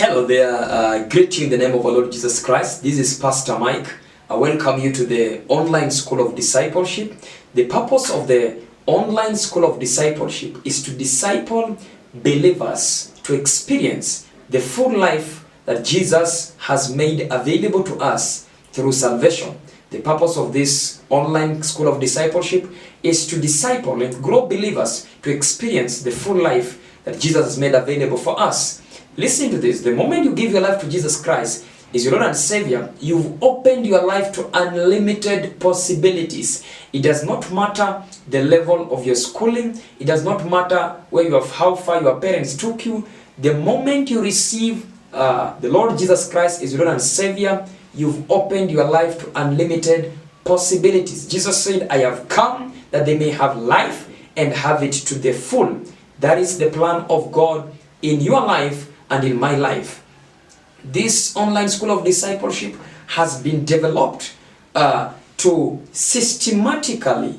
Hello there, greet you in the name of our Lord Jesus Christ. This is Pastor Mike. I welcome you to the online school of discipleship. The purpose of the online school of discipleship is to disciple believers to experience the full life that Jesus has made available to us through salvation. The purpose of this online school of discipleship is to disciple and grow believers to experience the full life that Jesus has made available for us. Listen to this. The moment you give your life to Jesus Christ as your Lord and Savior, you've opened your life to unlimited possibilities. It does not matter the level of your schooling. It does not matter how far your parents took you. The moment you receive the Lord Jesus Christ as your Lord and Savior, you've opened your life to unlimited possibilities. Jesus said, I have come that they may have life and have it to the full. That is the plan of God in your life and in my life. This online school of discipleship has been developed to systematically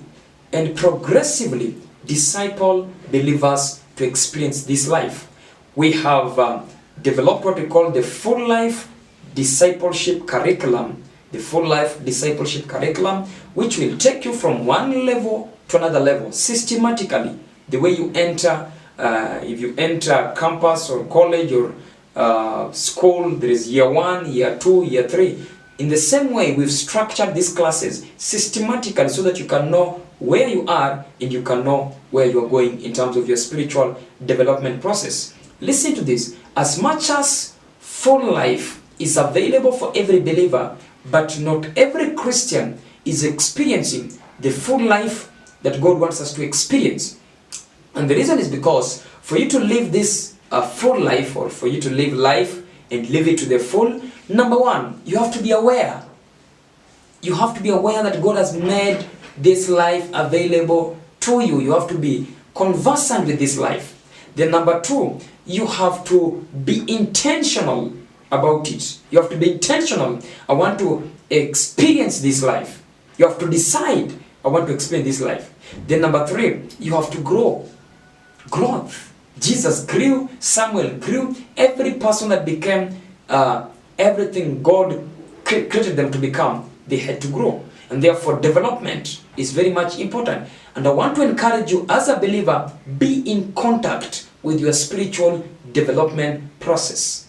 and progressively disciple believers to experience this life. We have developed what we call the full life discipleship curriculum. The full life discipleship curriculum, which will take you from one level to another level systematically. The way you enter, if you enter campus or college or school, there is year 1, year 2, year 3. In the same way, we've structured these classes systematically so that you can know where you are and you can know where you are going in terms of your spiritual development process. Listen to this. As much as full life is available for every believer, but not every Christian is experiencing the full life that God wants us to experience. And the reason is because for you to live this full life, or for you to live life and live it to the full, number one, you have to be aware. You have to be aware that God has made this life available to you. You have to be conversant with this life. Then number two, you have to be intentional about it. You have to be intentional. I want to experience this life. You have to decide, I want to experience this life. Then number three, you have to grow. Growth. Jesus grew, Samuel grew. Every person that became everything God created them to become, they had to grow. And therefore development is very much important. And I want to encourage you as a believer, be in contact with your spiritual development process.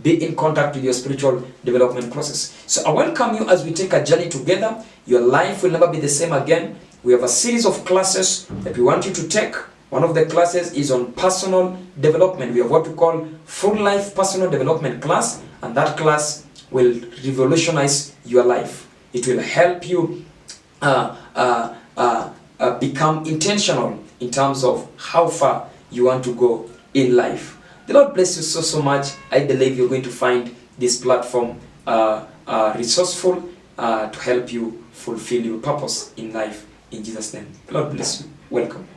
Be in contact with your spiritual development process. So I welcome you as we take a journey together. Your life will never be the same again. We have a series of classes that we want you to take. One of the classes is on personal development. We have what we call full life personal development class, and that class will revolutionize your life. It will help you become intentional in terms of how far you want to go in life. The Lord bless you so much. I believe you're going to find this platform resourceful to help you fulfill your purpose in life. In Jesus' name. The Lord bless you. Welcome.